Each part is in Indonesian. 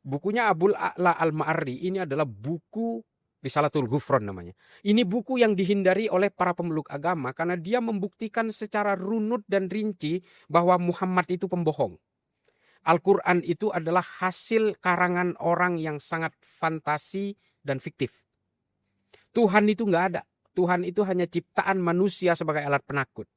Bukunya Abul A'la Al-Ma'arri ini adalah buku Risalatul Ghufran namanya. Ini buku yang dihindari oleh para pemeluk agama karena dia membuktikan secara runut dan rinci bahwa Muhammad itu pembohong. Al-Quran itu adalah hasil karangan orang yang sangat fantasi dan fiktif. Tuhan itu nggak ada. Tuhan itu hanya ciptaan manusia sebagai alat penakut.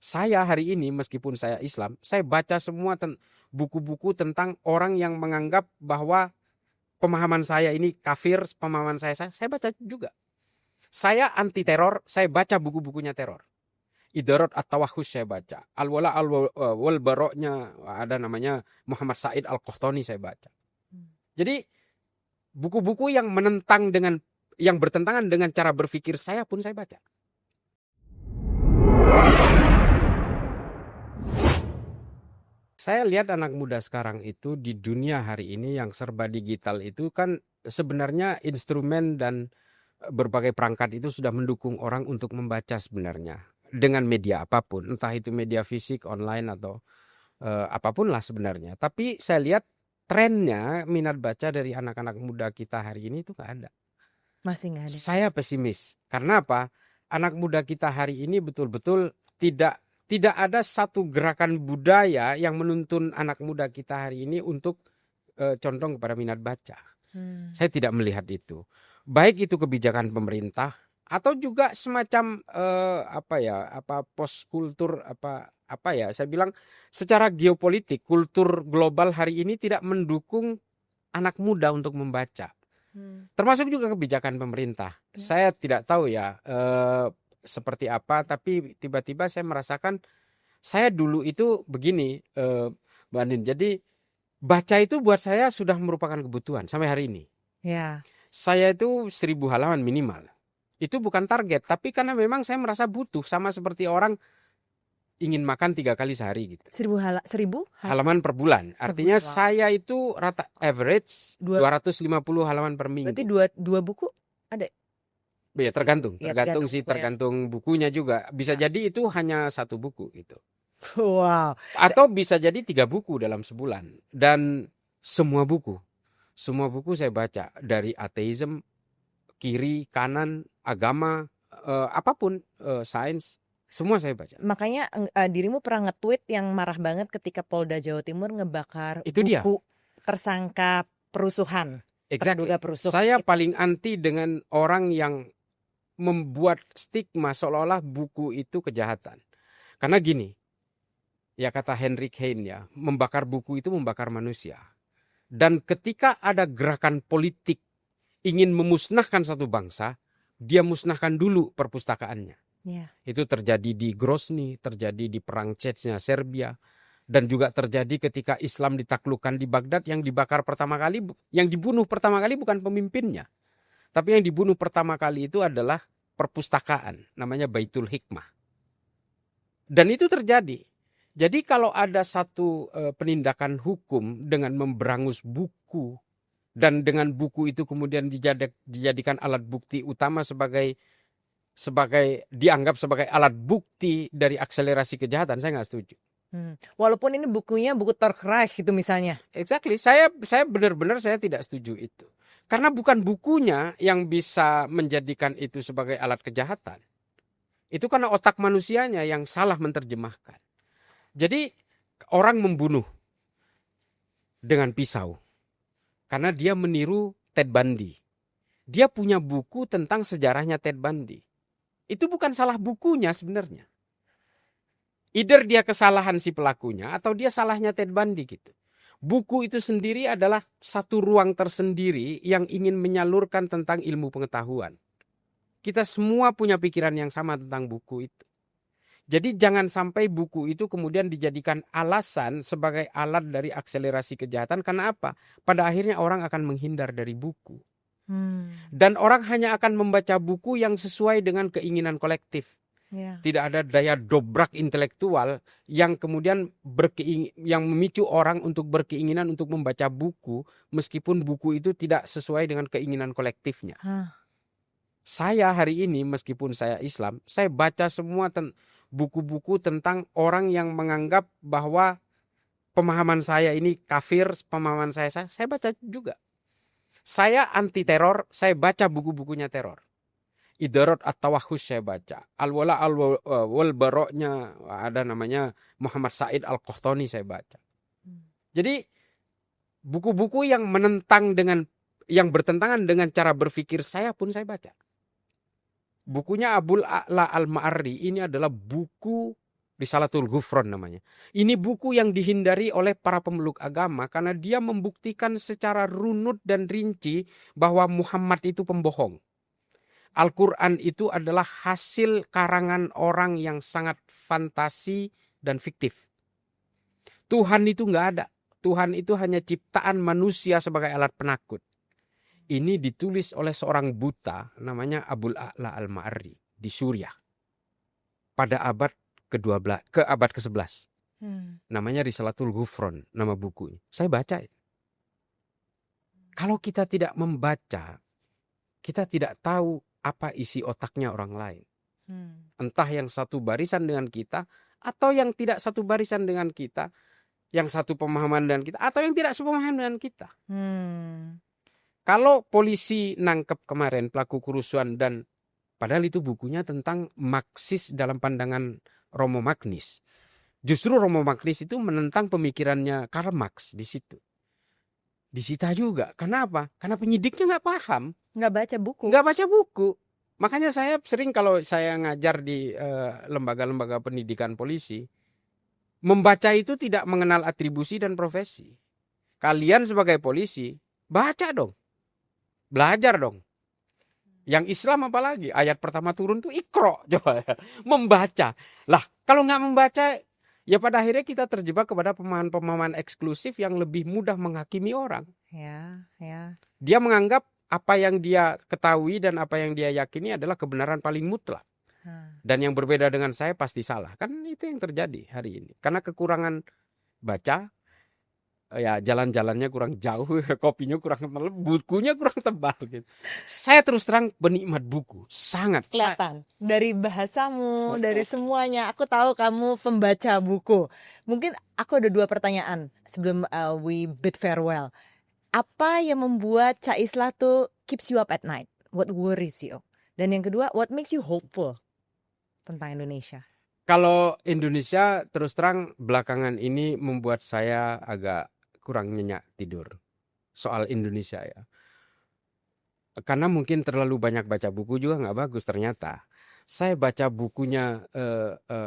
Saya hari ini meskipun saya Islam, saya baca semua buku-buku tentang orang yang menganggap bahwa pemahaman saya ini kafir, pemahaman saya baca juga. Saya anti teror, saya baca buku-bukunya teror. Idarat At-Tawahhus saya baca. Al-Wala Wal Baroknya ada namanya Muhammad Said Al-Qahtani saya baca. Jadi buku-buku yang bertentangan dengan cara berpikir saya pun saya baca. Saya lihat anak muda sekarang itu di dunia hari ini yang serba digital itu kan sebenarnya instrumen dan berbagai perangkat itu sudah mendukung orang untuk membaca sebenarnya dengan media apapun, entah itu media fisik, online atau apapun lah sebenarnya. Tapi saya lihat trennya minat baca dari anak-anak muda kita hari ini itu nggak ada. Masih nggak ada. Saya pesimis. Karena apa? Anak muda kita hari ini betul-betul tidak ada satu gerakan budaya yang menuntun anak muda kita hari ini untuk condong kepada minat baca. Saya tidak melihat itu. Baik itu kebijakan pemerintah atau juga semacam post kultur saya bilang secara geopolitik kultur global hari ini tidak mendukung anak muda untuk membaca. Termasuk juga kebijakan pemerintah. Saya tidak tahu ya seperti apa, tapi tiba-tiba saya merasakan saya dulu itu begini, Mbak Andin. Jadi baca itu buat saya sudah merupakan kebutuhan sampai hari ini. Ya. Saya itu 1000 halaman minimal. Itu bukan target, tapi karena memang saya merasa butuh, sama seperti orang ingin makan 3 kali sehari gitu. 1000 halaman per bulan. Artinya saya itu rata average 250 halaman per minggu. Berarti dua buku ada? Ya tergantung bukunya juga. Bisa jadi itu hanya 1 buku gitu. Wow. Atau bisa jadi 3 buku dalam sebulan. Dan semua buku saya baca, dari ateisme, kiri, kanan, agama, apapun, sains, semua saya baca. Makanya dirimu pernah nge-tweet yang marah banget ketika Polda Jawa Timur ngebakar itu buku tersangka perusuhan. Exactly. Terduga perusuh. Saya paling anti dengan orang yang membuat stigma seolah-olah buku itu kejahatan. Karena gini, ya kata Heinrich Heine ya, membakar buku itu membakar manusia. Dan ketika ada gerakan politik ingin memusnahkan satu bangsa, dia musnahkan dulu perpustakaannya. Yeah. Itu terjadi di Grozny, terjadi di perang Chechnya Serbia, dan juga terjadi ketika Islam ditaklukkan di Baghdad. Yang dibunuh pertama kali bukan pemimpinnya, tapi yang dibunuh pertama kali itu adalah perpustakaan, namanya Baitul Hikmah. Dan itu terjadi. Jadi kalau ada satu penindakan hukum dengan memberangus buku, dan dengan buku itu kemudian dijadikan alat bukti utama dianggap sebagai alat bukti dari akselerasi kejahatan, saya nggak setuju. Walaupun ini bukunya buku Third Reich itu misalnya. Exactly, saya benar-benar saya tidak setuju itu. Karena bukan bukunya yang bisa menjadikan itu sebagai alat kejahatan. Itu karena otak manusianya yang salah menerjemahkan. Jadi orang membunuh dengan pisau karena dia meniru Ted Bundy. Dia punya buku tentang sejarahnya Ted Bundy. Itu bukan salah bukunya sebenarnya. Either dia kesalahan si pelakunya atau dia salahnya Ted Bundy gitu. Buku itu sendiri adalah satu ruang tersendiri yang ingin menyalurkan tentang ilmu pengetahuan. Kita semua punya pikiran yang sama tentang buku itu. Jadi jangan sampai buku itu kemudian dijadikan alasan sebagai alat dari akselerasi kejahatan. Karena apa? Pada akhirnya orang akan menghindar dari buku. Dan orang hanya akan membaca buku yang sesuai dengan keinginan kolektif. Yeah. Tidak ada daya dobrak intelektual yang kemudian yang memicu orang untuk berkeinginan untuk membaca buku meskipun buku itu tidak sesuai dengan keinginan kolektifnya. Saya hari ini meskipun saya Islam, saya baca semua buku-buku tentang orang yang menganggap bahwa pemahaman saya ini kafir, pemahaman saya baca juga. Saya anti teror, saya baca buku-bukunya teror. Idarat at-Tawahhus saya baca. Al-Wala wal Baroknya ada namanya Muhammad Said Al-Qahtani saya baca. Jadi buku-buku yang bertentangan dengan cara berpikir saya pun saya baca. Bukunya Abul A'la Al-Ma'arri ini adalah buku Risalatul Ghufran namanya. Ini buku yang dihindari oleh para pemeluk agama karena dia membuktikan secara runut dan rinci bahwa Muhammad itu pembohong. Al-Quran itu adalah hasil karangan orang yang sangat fantasi dan fiktif. Tuhan itu nggak ada. Tuhan itu hanya ciptaan manusia sebagai alat penakut. Ini ditulis oleh seorang buta namanya Abul A'la Al-Ma'arri di Suriah pada abad ke-11. Namanya Risalatul Ghufran, nama bukunya. Saya baca itu. Kalau kita tidak membaca, kita tidak tahu apa isi otaknya orang lain. Entah yang satu barisan dengan kita atau yang tidak satu barisan dengan kita, yang satu pemahaman dengan kita atau yang tidak sepemahaman dengan kita. Kalau polisi nangkep kemarin pelaku kerusuhan dan padahal itu bukunya tentang Marxis dalam pandangan Romo Magnis. Justru Romo Magnis itu menentang pemikirannya Karl Marx di situ. Disita juga. Kenapa? Karena penyidiknya nggak paham. Nggak baca buku. Nggak baca buku. Makanya saya sering kalau saya ngajar di lembaga-lembaga pendidikan polisi, membaca itu tidak mengenal atribusi dan profesi. Kalian sebagai polisi, baca dong. Belajar dong. Yang Islam apalagi, ayat pertama turun tuh Iqra, coba membaca. Lah, kalau nggak membaca, ya pada akhirnya kita terjebak kepada pemahaman-pemahaman eksklusif yang lebih mudah menghakimi orang. Ya. Dia menganggap apa yang dia ketahui dan apa yang dia yakini adalah kebenaran paling mutlak. Dan yang berbeda dengan saya pasti salah. Kan itu yang terjadi hari ini. Karena kekurangan baca, ya jalan-jalannya kurang jauh, kopinya kurang tebal, bukunya kurang tebal gitu. Saya terus terang penikmat buku, sangat. Kelihatan dari bahasamu, dari semuanya, aku tahu kamu pembaca buku. Mungkin aku ada 2 pertanyaan sebelum we bid farewell. Apa yang membuat Ca Islah tuh keeps you up at night? What worries you? Dan yang kedua, what makes you hopeful tentang Indonesia? Kalau Indonesia terus terang belakangan ini membuat saya agak kurang nyenyak tidur soal Indonesia ya. Karena mungkin terlalu banyak baca buku juga nggak bagus ternyata. Saya baca bukunya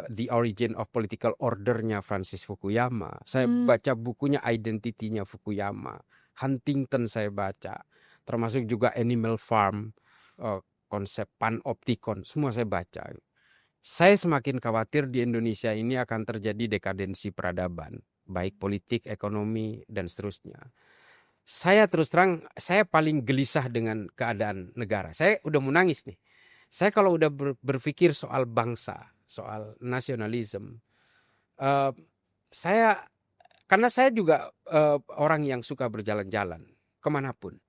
The Origin of Political Order-nya Francis Fukuyama. Saya baca bukunya Identity-nya Fukuyama. Huntington saya baca. Termasuk juga Animal Farm, konsep panoptikon, semua saya baca. Saya semakin khawatir di Indonesia ini akan terjadi dekadensi peradaban. Baik politik, ekonomi, dan seterusnya. Saya terus terang, saya paling gelisah dengan keadaan negara. Saya udah mau nangis nih. Saya kalau udah berpikir soal bangsa, soal nasionalisme, karena saya juga orang yang suka berjalan-jalan kemanapun.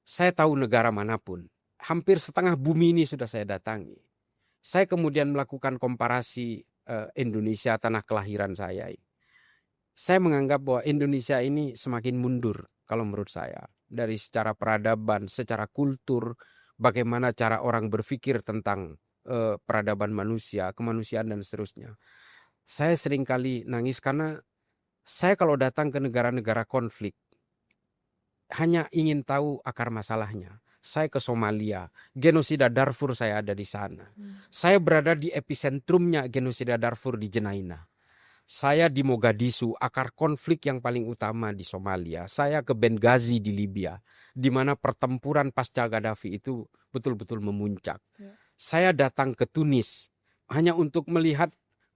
Saya tahu negara manapun. Hampir setengah bumi ini sudah saya datangi. Saya kemudian melakukan komparasi Indonesia, tanah kelahiran saya. Saya menganggap bahwa Indonesia ini semakin mundur kalau menurut saya. Dari secara peradaban, secara kultur, bagaimana cara orang berpikir tentang peradaban manusia, kemanusiaan dan seterusnya. Saya seringkali nangis karena saya kalau datang ke negara-negara konflik, hanya ingin tahu akar masalahnya. Saya ke Somalia, genosida Darfur saya ada di sana. Saya berada di episentrumnya genosida Darfur di Jenaina. Saya di Mogadishu, akar konflik yang paling utama di Somalia. Saya ke Benghazi di Libya, di mana pertempuran pasca Gaddafi itu betul-betul memuncak. Saya datang ke Tunis hanya untuk melihat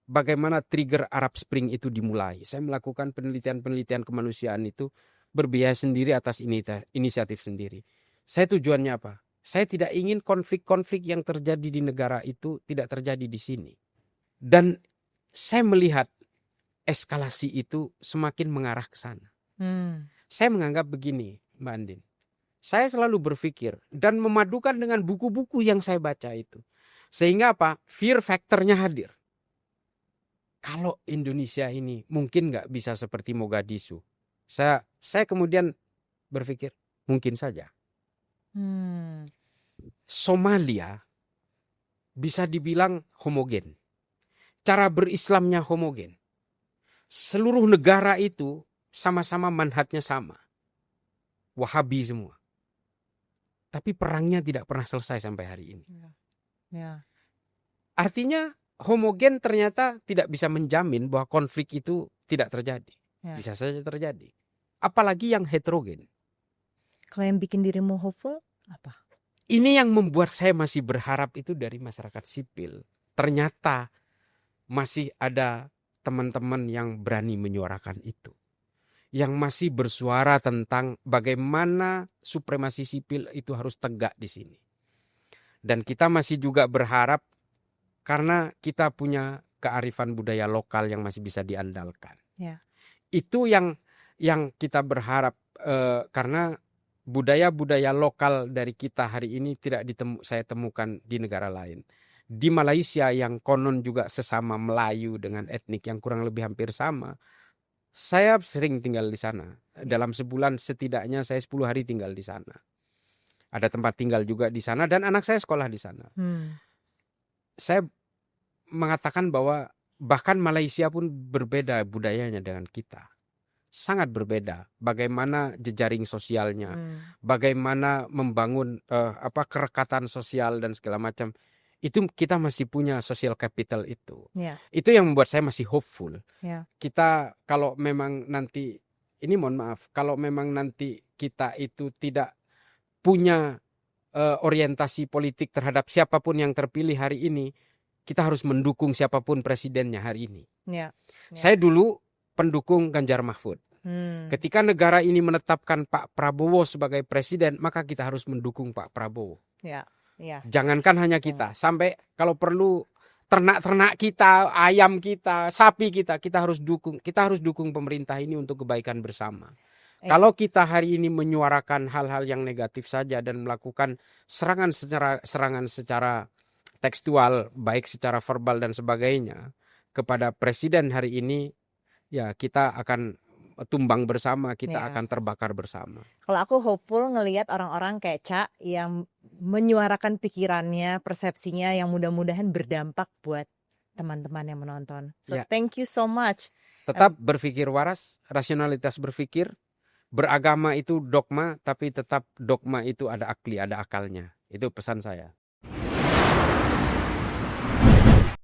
bagaimana trigger Arab Spring itu dimulai. Saya melakukan penelitian-penelitian kemanusiaan itu berbiaya sendiri atas inisiatif sendiri. Saya tujuannya apa? Saya tidak ingin konflik-konflik yang terjadi di negara itu tidak terjadi di sini. Dan saya melihat eskalasi itu semakin mengarah ke sana. Saya menganggap begini, Mbak Andin. Saya selalu berpikir dan memadukan dengan buku-buku yang saya baca itu. Sehingga apa? Fear factor-nya hadir. kalau Indonesia ini mungkin nggak bisa seperti Mogadishu. Saya kemudian berpikir mungkin saja. Hmm. Somalia bisa dibilang homogen. Cara berislamnya homogen. Seluruh negara itu sama-sama manhatnya sama. Wahabi semua. Tapi perangnya tidak pernah selesai sampai hari ini. Ya. Artinya homogen ternyata tidak bisa menjamin bahwa konflik itu tidak terjadi. Ya. Bisa saja terjadi. Apalagi yang heterogen. Kalau yang bikin dirimu hopeful apa? Ini yang membuat saya masih berharap itu dari masyarakat sipil. Ternyata masih ada teman-teman yang berani menyuarakan itu. Yang masih bersuara tentang bagaimana supremasi sipil itu harus tegak di sini. Dan kita masih juga berharap karena kita punya kearifan budaya lokal yang masih bisa diandalkan. Ya. Itu yang kita berharap karena budaya-budaya lokal dari kita hari ini tidak saya temukan di negara lain. Di Malaysia yang konon juga sesama Melayu dengan etnik yang kurang lebih hampir sama. Saya sering tinggal di sana. Dalam sebulan setidaknya saya 10 hari tinggal di sana. Ada tempat tinggal juga di sana dan anak saya sekolah di sana. Saya mengatakan bahwa bahkan Malaysia pun berbeda budayanya dengan kita. Sangat berbeda. Bagaimana jejaring sosialnya, bagaimana membangun kerekatan sosial dan segala macam. Itu kita masih punya social capital itu. Ya. Itu yang membuat saya masih hopeful. Ya. Kita kalau memang nanti, ini mohon maaf, kalau memang nanti kita itu tidak punya orientasi politik terhadap siapapun yang terpilih hari ini, kita harus mendukung siapapun presidennya hari ini. Ya. Saya dulu pendukung Ganjar Mahfud. Ketika negara ini menetapkan Pak Prabowo sebagai presiden, maka kita harus mendukung Pak Prabowo. Ya. Ya. Jangankan hanya kita, sampai kalau perlu ternak-ternak kita, ayam kita, sapi kita harus dukung. Kita harus dukung pemerintah ini untuk kebaikan bersama. Kalau kita hari ini menyuarakan hal-hal yang negatif saja dan melakukan serangan secara tekstual, baik secara verbal dan sebagainya kepada presiden hari ini, ya kita akan tumbang bersama, kita akan terbakar bersama. Kalau aku hopeful ngelihat orang-orang kayak Ca yang menyuarakan pikirannya, persepsinya yang mudah-mudahan berdampak buat teman-teman yang menonton. So thank you so much. Tetap berpikir waras, rasionalitas berpikir. Beragama itu dogma, tapi tetap dogma itu ada akli, ada akalnya. Itu pesan saya.